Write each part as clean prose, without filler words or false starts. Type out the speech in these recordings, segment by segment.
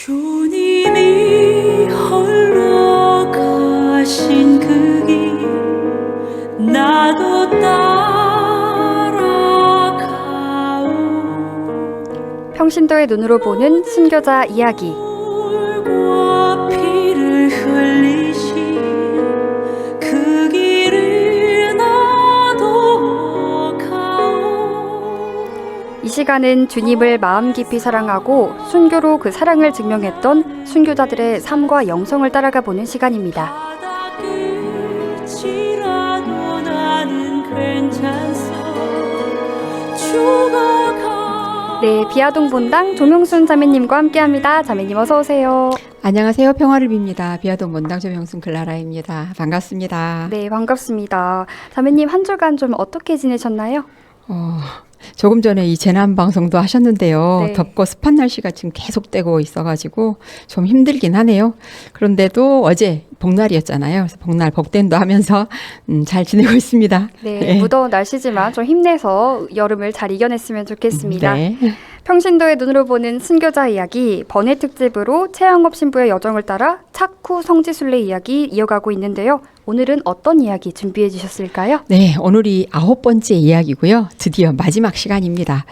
주님이 홀로 가신 그 길 나도 따라가오. 평신도의 눈으로 보는 순교자 이야기. 물과 피를 흘리신 그 길을 나도 가오. 이 시간은 주님을 마음 깊이 사랑하고 순교로 그 사랑을 증명했던 순교자들의 삶과 영성을 따라가 보는 시간입니다. 바다 끝이라도 나는 괜찮소. 죽어가. 네, 비아동 본당 조명순 자매님과 함께합니다. 자매님 어서 오세요. 안녕하세요. 평화를 빕니다. 비아동 본당 조명순 클라라입니다. 반갑습니다. 네, 반갑습니다. 자매님 한 주간 좀 어떻게 지내셨나요? 조금 전에 이 재난 방송도 하셨는데요. 네. 덥고 습한 날씨가 지금 계속되고 있어가지고 좀 힘들긴 하네요. 그런데도 어제 복날이었잖아요. 그래서 복날 복된도 하면서 잘 지내고 있습니다. 네, 무더운 날씨지만 좀 힘내서 여름을 잘 이겨냈으면 좋겠습니다. 네. 평신도의 눈으로 보는 순교자 이야기 번외 특집으로 최양업 신부의 여정을 따라 착후 성지순례 이야기 이어가고 있는데요. 오늘은 어떤 이야기 준비해 주셨을까요? 네, 오늘이 9번째 이야기고요. 드디어 마지막 시간입니다.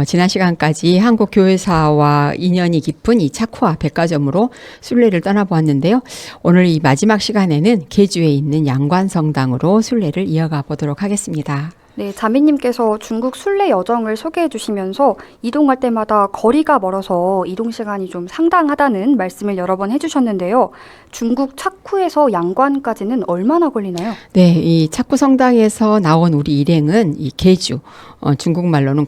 지난 시간까지 한국 교회사와 인연이 깊은 이 착후와 백화점으로 순례를 떠나보았는데요. 오늘 이 마지막 시간에는 계주에 있는 양관성당으로 순례를 이어가 보도록 하겠습니다. 네, 자매님께서 중국 순례 여정을 소개해 주시면서 이동할 때마다 거리가 멀어서 이동 시간이 좀 상당하다는 말씀을 여러 번 해주셨는데요. 중국 착후에서 양관까지는 얼마나 걸리나요? 네, 이 착후 성당에서 나온 우리 일행은 이 계주, 중국말로는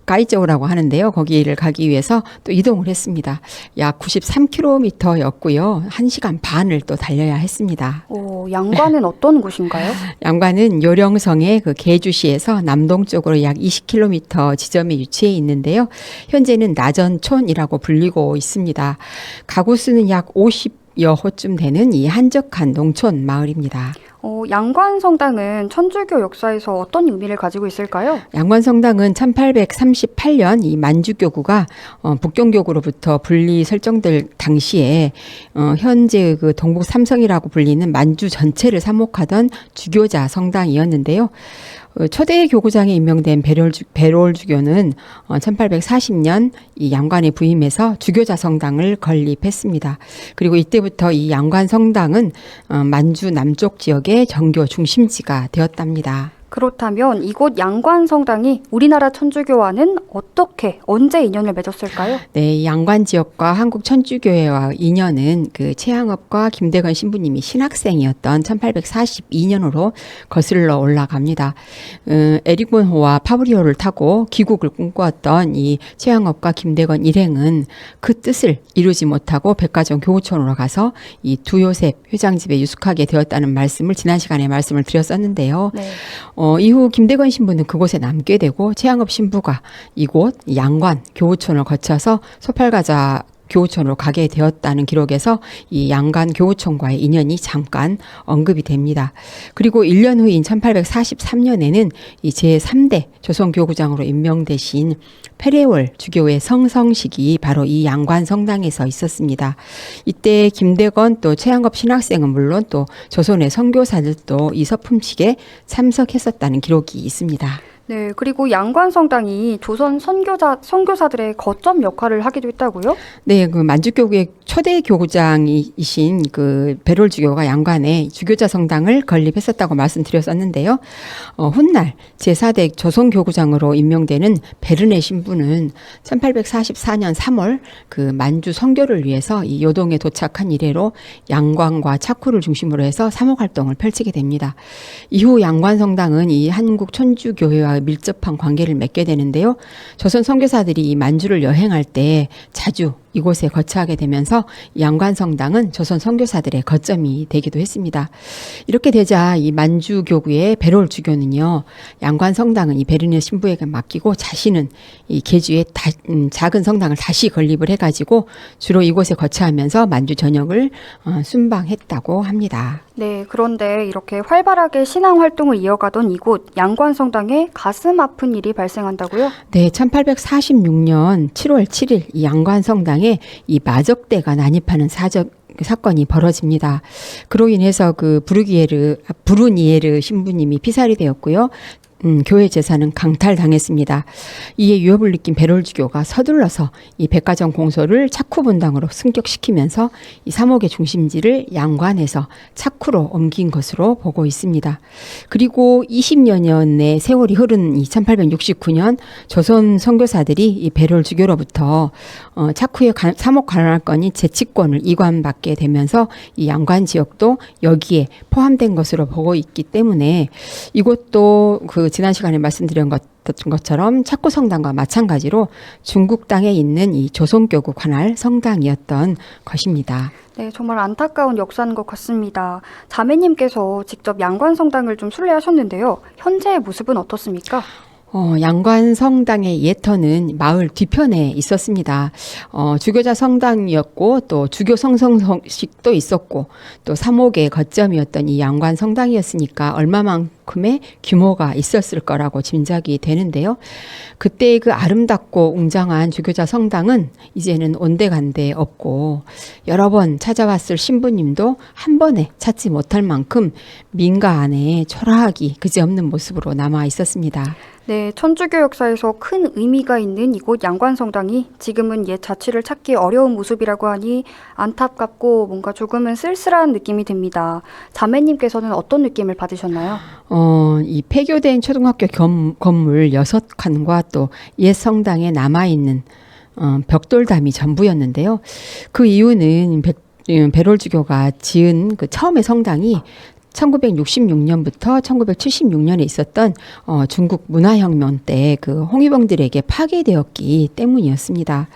까이저우라고 하는데요. 거기를 가기 위해서 또 이동을 했습니다. 약 93km였고요. 1시간 반을 또 달려야 했습니다. 양관은 어떤 곳인가요? 양관은 요령성의 그 계주시에서 남동쪽으로 약 20km 지점에 위치해 있는데요. 현재는 나전촌이라고 불리고 있습니다. 가구 수는 약 50여 호쯤 되는 이 한적한 농촌 마을입니다. 양관성당은 천주교 역사에서 어떤 의미를 가지고 있을까요? 양관성당은 1838년 이 만주교구가 북경교구로부터 분리 설정될 당시에 현재 그 동북 삼성이라고 불리는 만주 전체를 삽목하던 주교자 성당이었는데요. 초대 교구장에 임명된 베롤 주교는 1840년 이 양관에 부임해서 주교자 성당을 건립했습니다. 그리고 이때부터 이 양관 성당은 만주 남쪽 지역의 정교 중심지가 되었답니다. 그렇다면 이곳 양관성당이 우리나라 천주교와는 어떻게, 언제 인연을 맺었을까요? 네, 이 양관 지역과 한국 천주교회와 인연은 그 최양업과 김대건 신부님이 신학생이었던 1842년으로 거슬러 올라갑니다. 에릭본호와 파브리오를 타고 귀국을 꿈꾸었던 이 최양업과 김대건 일행은 그 뜻을 이루지 못하고 백화점 교우촌으로 가서 이 두요셉 회장집에 유숙하게 되었다는 말씀을 지난 시간에 말씀을 드렸었는데요. 네. 이후 김대건 신부는 그곳에 남게 되고 최양업 신부가 이곳 양관 교우촌을 거쳐서 소팔가자 교우촌으로 가게 되었다는 기록에서 이 양관 교우촌과의 인연이 잠깐 언급이 됩니다. 그리고 1년 후인 1843년에는 이 제3대 조선교구장으로 임명되신 페레월 주교의 성성식이 바로 이 양관 성당에서 있었습니다. 이때 김대건 또 최양업 신학생은 물론 또 조선의 선교사들도 이 서품식에 참석했었다는 기록이 있습니다. 네, 그리고 양관성당이 조선 선교사들의 거점 역할을 하기도 했다고요? 네, 그 만주교구의 초대 교구장이신 그 베롤 주교가 양관에 주교자 성당을 건립했었다고 말씀드렸었는데요. 훗날 제4대 조선교구장으로 임명되는 베르네 신부는 1844년 3월 그 만주 선교를 위해서 이 요동에 도착한 이래로 양관과 착후를 중심으로 해서 사목 활동을 펼치게 됩니다. 이후 양관 성당은 이 한국 천주교회와 밀접한 관계를 맺게 되는데요. 조선 선교사들이 이 만주를 여행할 때 자주 이곳에 거처하게 되면서 양관성당은 조선 선교사들의 거점이 되기도 했습니다. 이렇게 되자 이 만주교구의 베롤 주교는요, 양관성당은 이 베르네 신부에게 맡기고 자신은 이 계주의 작은 성당을 다시 건립을 해가지고 주로 이곳에 거처하면서 만주 전역을 순방했다고 합니다. 네, 그런데 이렇게 활발하게 신앙 활동을 이어가던 이곳 양관성당에 가슴 아픈 일이 발생한다고요? 네, 1846년 7월 7일 이 양관성당 중국당에 이 마적대가 난입하는 사건이 벌어집니다. 그로 인해서 그 브루니에르 신부님이 피살이 되었고요. 교회 재산은 강탈당했습니다. 이에 위협을 느낀 베롤주교가 서둘러서 이 백가정 공소를 차쿠 본당으로 승격시키면서 이 사목의 중심지를 양관에서 차쿠로 옮긴 것으로 보고 있습니다. 그리고 20여년의 세월이 흐른 2869년 조선 선교사들이 이 베롤주교로부터 차쿠의 사목 관할권이 재치권을 이관받게 되면서 이 양관 지역도 여기에 포함된 것으로 보고 있기 때문에 이것도 지난 시간에 말씀드린 것처럼 차쿠 성당과 마찬가지로 중국 땅에 있는 이 조선교구 관할 성당이었던 것입니다. 네, 정말 안타까운 역사인 것 같습니다. 자매님께서 직접 양관 성당을 좀 순례하셨는데요. 현재의 모습은 어떻습니까? 양관 성당의 예터는 마을 뒤편에 있었습니다. 주교자 성당이었고 또 주교 성성식도 있었고 또 사목의 거점이었던 이 양관 성당이었으니까 얼마만큼의 규모가 있었을 거라고 짐작이 되는데요. 그때의 그 아름답고 웅장한 주교자 성당은 이제는 온데간데 없고 여러 번 찾아왔을 신부님도 한 번에 찾지 못할 만큼 민가 안에 초라하기 그지없는 모습으로 남아 있었습니다. 네, 천주교 역사에서 큰 의미가 있는 이곳 양관성당이 지금은 옛 자취를 찾기 어려운 모습이라고 하니 안타깝고 뭔가 조금은 쓸쓸한 느낌이 듭니다. 자매님께서는 어떤 느낌을 받으셨나요? 이 폐교된 초등학교 건물 6칸과 또 옛 성당에 남아있는 벽돌담이 전부였는데요. 그 이유는 베롤주교가 지은 그 처음의 성당이 1966년부터 1976년에 있었던 중국 문화혁명 때 그 홍위병들에게 파괴되었기 때문이었습니다.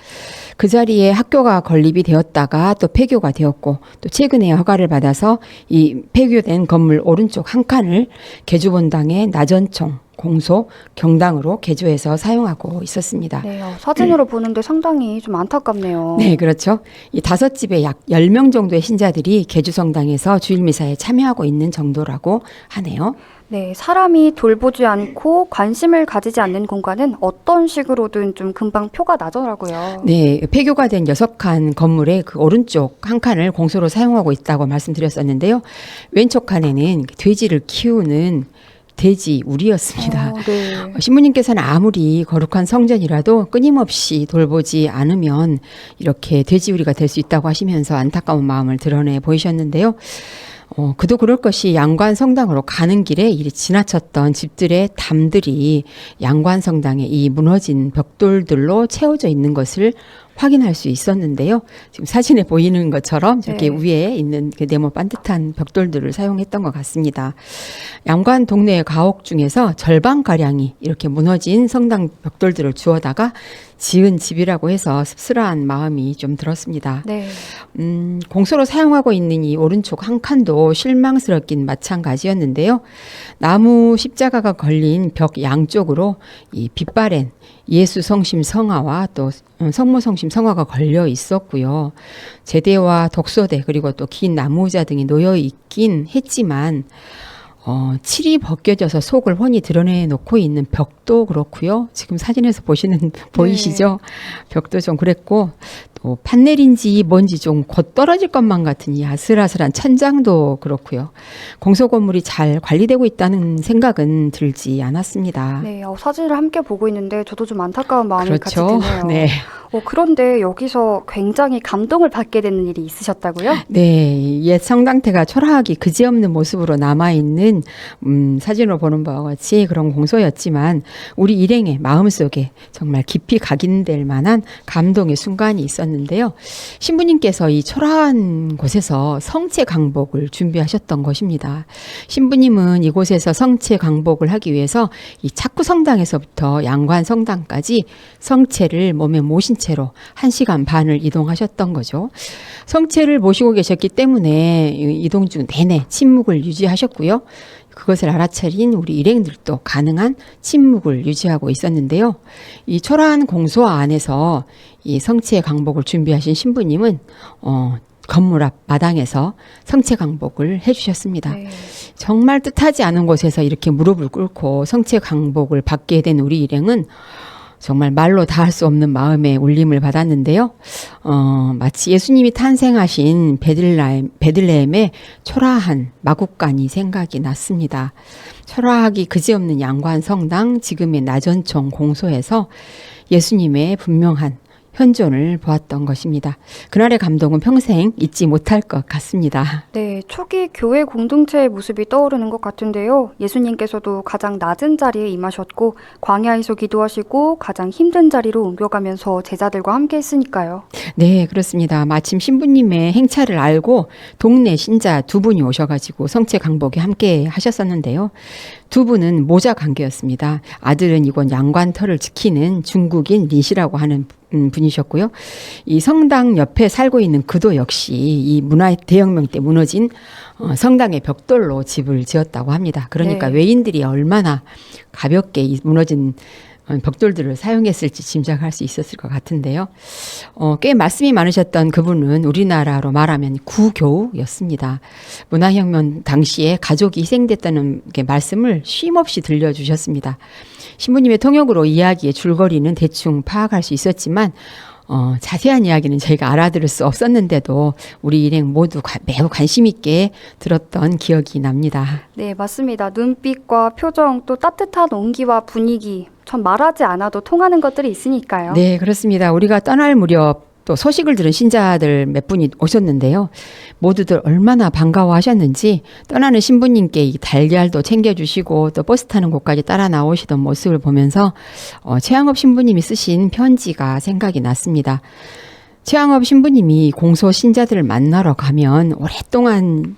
그 자리에 학교가 건립이 되었다가 또 폐교가 되었고 또 최근에 허가를 받아서 이 폐교된 건물 오른쪽 한 칸을 개주본당의 나전총 공소, 경당으로 개조해서 사용하고 있었습니다. 네, 사진으로 보는데 상당히 좀 안타깝네요. 네, 그렇죠. 이 5집에 약 10명 정도의 신자들이 개주성당에서 주일미사에 참여하고 있는 정도라고 하네요. 네, 사람이 돌보지 않고 관심을 가지지 않는 공간은 어떤 식으로든 좀 금방 표가 나더라고요. 네, 폐교가 된 6칸 건물의 그 오른쪽 한 칸을 공소로 사용하고 있다고 말씀드렸었는데요. 왼쪽 칸에는 돼지를 키우는 돼지 우리였습니다. 네. 신부님께서는 아무리 거룩한 성전이라도 끊임없이 돌보지 않으면 이렇게 돼지우리가 될 수 있다고 하시면서 안타까운 마음을 드러내 보이셨는데요. 그도 그럴 것이 양관 성당으로 가는 길에 이리 지나쳤던 집들의 담들이 양관 성당의 이 무너진 벽돌들로 채워져 있는 것을 확인할 수 있었는데요. 지금 사진에 보이는 것처럼 저렇게 위에 있는 그 네모 반듯한 벽돌들을 사용했던 것 같습니다. 양관 동네의 가옥 중에서 절반가량이 이렇게 무너진 성당 벽돌들을 주워다가 지은 집이라고 해서 씁쓸한 마음이 좀 들었습니다. 네. 공소로 사용하고 있는 이 오른쪽 한 칸도 실망스럽긴 마찬가지였는데요. 나무 십자가가 걸린 벽 양쪽으로 이 빛바랜 예수 성심 성화와 또 성모 성심 성화가 걸려 있었고요. 제대와 독소대 그리고 또 긴 나무의자 등이 놓여 있긴 했지만 칠이 벗겨져서 속을 훤히 드러내놓고 있는 벽도 그렇고요. 지금 사진에서 보이시죠? 벽도 좀 그랬고 또 판넬인지 뭔지 좀 곧 떨어질 것만 같은 이 아슬아슬한 천장도 그렇고요. 공소 건물이 잘 관리되고 있다는 생각은 들지 않았습니다. 네, 사진을 함께 보고 있는데 저도 좀 안타까운 마음이 그렇죠. 같이 드네요. 네. 그런데 여기서 굉장히 감동을 받게 되는 일이 있으셨다고요? 네, 옛 성당태가 초라하기 그지없는 모습으로 남아있는 사진으로 보는 바와 같이 그런 공소였지만 우리 일행의 마음속에 정말 깊이 각인될 만한 감동의 순간이 있었는데요. 신부님께서 이 초라한 곳에서 성체 강복을 준비하셨던 것입니다. 신부님은 이곳에서 성체 강복을 하기 위해서 이 차쿠 성당에서부터 양관 성당까지 성체를 몸에 모신 채로 1시간 반을 이동하셨던 거죠. 성체를 모시고 계셨기 때문에 이동 중 내내 침묵을 유지하셨고요. 그것을 알아차린 우리 일행들도 가능한 침묵을 유지하고 있었는데요. 이 초라한 공소 안에서 이 성체 강복을 준비하신 신부님은 건물 앞 마당에서 성체 강복을 해주셨습니다. 네. 정말 뜻하지 않은 곳에서 이렇게 무릎을 꿇고 성체 강복을 받게 된 우리 일행은 정말 말로 다 할 수 없는 마음의 울림을 받았는데요. 마치 예수님이 탄생하신 베들레헴의 초라한 마국간이 생각이 났습니다. 초라하기 그지없는 양관 성당, 지금의 나전청 공소에서 예수님의 분명한 현존을 보았던 것입니다. 그날의 감동은 평생 잊지 못할 것 같습니다. 네, 초기 교회 공동체의 모습이 떠오르는 것 같은데요. 예수님께서도 가장 낮은 자리에 임하셨고 광야에서 기도하시고 가장 힘든 자리로 옮겨가면서 제자들과 함께 했으니까요. 네, 그렇습니다. 마침 신부님의 행차를 알고 동네 신자 두 분이 오셔가지고 성체 강복에 함께 하셨었는데요. 두 분은 모자 관계였습니다. 아들은 이곳 양관터를 지키는 중국인 리시라고 하는 분이셨고요. 이 성당 옆에 살고 있는 그도 역시 이 문화 대혁명 때 무너진 성당의 벽돌로 집을 지었다고 합니다. 그러니까 네. 외인들이 얼마나 가볍게 이 무너진 벽돌들을 사용했을지 짐작할 수 있었을 것 같은데요. 꽤 말씀이 많으셨던 그분은 우리나라로 말하면 구교우였습니다. 문화혁명 당시에 가족이 희생됐다는 말씀을 쉼없이 들려주셨습니다. 신부님의 통역으로 이야기의 줄거리는 대충 파악할 수 있었지만 자세한 이야기는 저희가 알아들을 수 없었는데도 우리 일행 모두 매우 관심 있게 들었던 기억이 납니다. 네, 맞습니다. 눈빛과 표정, 또 따뜻한 온기와 분위기, 참 말하지 않아도 통하는 것들이 있으니까요. 네, 그렇습니다. 우리가 떠날 무렵 또 소식을 들은 신자들 몇 분이 오셨는데요. 모두들 얼마나 반가워하셨는지 떠나는 신부님께 이 달걀도 챙겨주시고 또 버스 타는 곳까지 따라 나오시던 모습을 보면서 최양업 신부님이 쓰신 편지가 생각이 났습니다. 최양업 신부님이 공소 신자들을 만나러 가면 오랫동안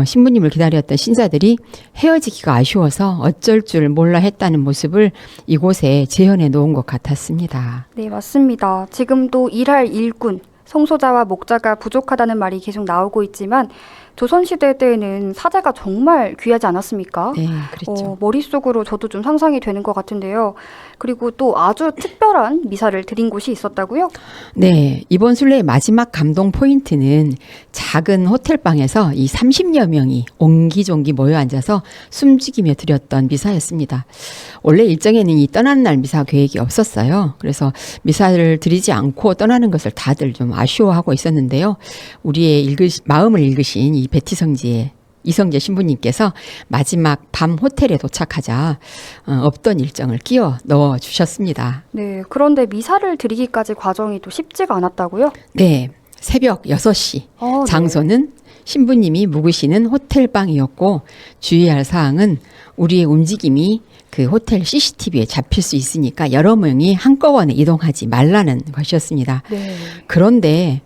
신부님을 기다렸던 신자들이 헤어지기가 아쉬워서 어쩔 줄 몰라 했다는 모습을 이곳에 재현해 놓은 것 같았습니다. 네, 맞습니다. 지금도 일할 일꾼, 성소자와 목자가 부족하다는 말이 계속 나오고 있지만 조선시대 때에는 사제가 정말 귀하지 않았습니까? 네, 그렇죠. 머릿속으로 저도 좀 상상이 되는 것 같은데요. 그리고 또 아주 특별한 미사를 드린 곳이 있었다고요? 네, 이번 순례의 마지막 감동 포인트는 작은 호텔방에서 이 30여 명이 옹기종기 모여 앉아서 숨죽이며 드렸던 미사였습니다. 원래 일정에는 이 떠나는 날 미사 계획이 없었어요. 그래서 미사를 드리지 않고 떠나는 것을 다들 좀 아쉬워하고 있었는데요. 우리의 마음을 읽으신 이 베티성지의 이성재 신부님께서 마지막 밤 호텔에 도착하자 없던 일정을 끼워 넣어 주셨습니다. 네, 그런데 미사를 드리기까지 과정이 또 쉽지가 않았다고요? 네, 새벽 6시. 네. 장소는 신부님이 묵으시는 호텔방이었고 주의할 사항은 우리의 움직임이 그 호텔 CCTV에 잡힐 수 있으니까 여러 명이 한꺼번에 이동하지 말라는 것이었습니다. 네. 그런데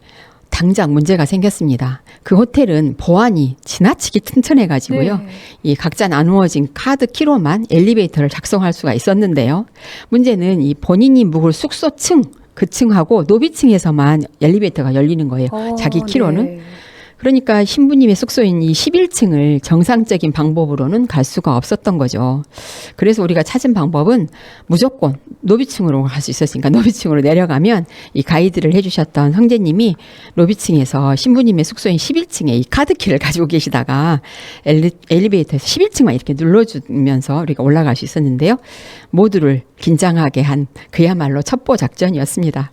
당장 문제가 생겼습니다. 그 호텔은 보안이 지나치게 튼튼해가지고요. 네. 이 각자 나누어진 카드 키로만 엘리베이터를 작성할 수가 있었는데요. 문제는 이 본인이 묵을 숙소층, 그 층하고 노비층에서만 엘리베이터가 열리는 거예요. 자기 키로는. 네. 그러니까 신부님의 숙소인 이 11층을 정상적인 방법으로는 갈 수가 없었던 거죠. 그래서 우리가 찾은 방법은 무조건 노비층으로 갈 수 있었으니까 노비층으로 내려가면 이 가이드를 해주셨던 형제님이 노비층에서 신부님의 숙소인 11층에 이 카드키를 가지고 계시다가 엘리베이터에서 11층만 이렇게 눌러주면서 우리가 올라갈 수 있었는데요. 모두를 긴장하게 한 그야말로 첩보 작전이었습니다.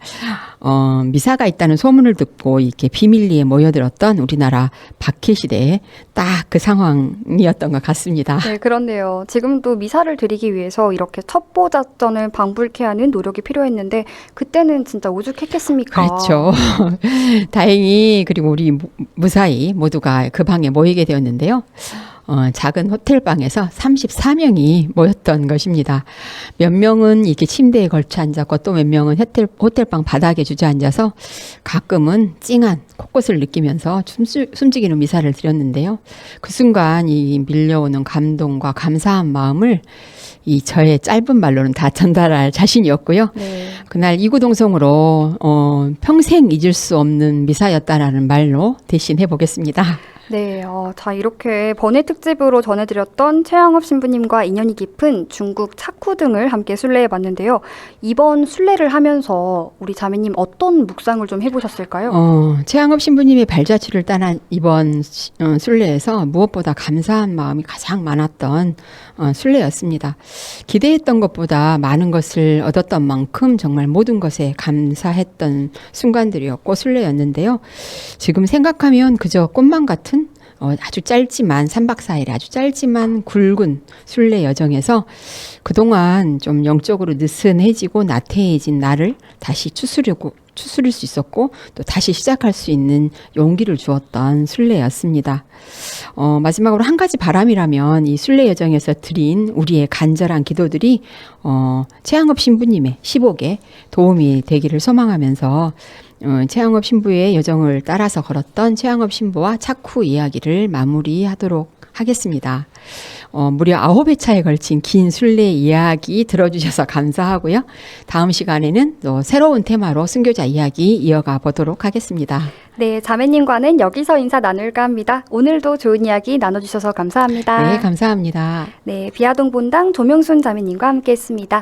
미사가 있다는 소문을 듣고 이렇게 비밀리에 모여들었던 우리나라 박해 시대에 딱 그 상황이었던 것 같습니다. 네, 그렇네요. 지금도 미사를 드리기 위해서 이렇게 첩보 작전을 방불케 하는 노력이 필요했는데 그때는 진짜 오죽했겠습니까? 그렇죠. 다행히 그리고 우리 무사히 모두가 그 방에 모이게 되었는데요. 작은 호텔방에서 34명이 모였던 것입니다. 몇 명은 이렇게 침대에 걸쳐 앉았고 또 몇 명은 호텔방 바닥에 주저앉아서 가끔은 찡한 코끝을 느끼면서 숨죽이는 미사를 드렸는데요. 그 순간 이 밀려오는 감동과 감사한 마음을 이 저의 짧은 말로는 다 전달할 자신이 없고요. 네. 그날 이구동성으로 평생 잊을 수 없는 미사였다라는 말로 대신해 보겠습니다. 네, 자 이렇게 번외 특집으로 전해드렸던 최양업 신부님과 인연이 깊은 중국 착후 등을 함께 순례해봤는데요. 이번 순례를 하면서 우리 자매님 어떤 묵상을 좀 해보셨을까요? 최양업 신부님의 발자취를 따라 이번 순례에서 무엇보다 감사한 마음이 가장 많았던 순례였습니다. 기대했던 것보다 많은 것을 얻었던 만큼 정말 모든 것에 감사했던 순간들이었고 순례였는데요. 지금 생각하면 그저 꿈만 같은 아주 짧지만 3박 4일 아주 짧지만 굵은 순례 여정에서 그동안 좀 영적으로 느슨해지고 나태해진 나를 다시 추스릴 수 있었고 또 다시 시작할 수 있는 용기를 주었던 순례였습니다. 마지막으로 한 가지 바람이라면 이 순례 여정에서 드린 우리의 간절한 기도들이 최양업 신부님의 시복에 도움이 되기를 소망하면서 최양업 신부의 여정을 따라서 걸었던 최양업 신부와 착후 이야기를 마무리하도록 하겠습니다. 무려 9회차에 걸친 긴 순례 이야기 들어주셔서 감사하고요. 다음 시간에는 또 새로운 테마로 순교자 이야기 이어가 보도록 하겠습니다. 네, 자매님과는 여기서 인사 나눌까 합니다. 오늘도 좋은 이야기 나눠주셔서 감사합니다. 네, 감사합니다. 네, 비아동 본당 조명순 자매님과 함께했습니다.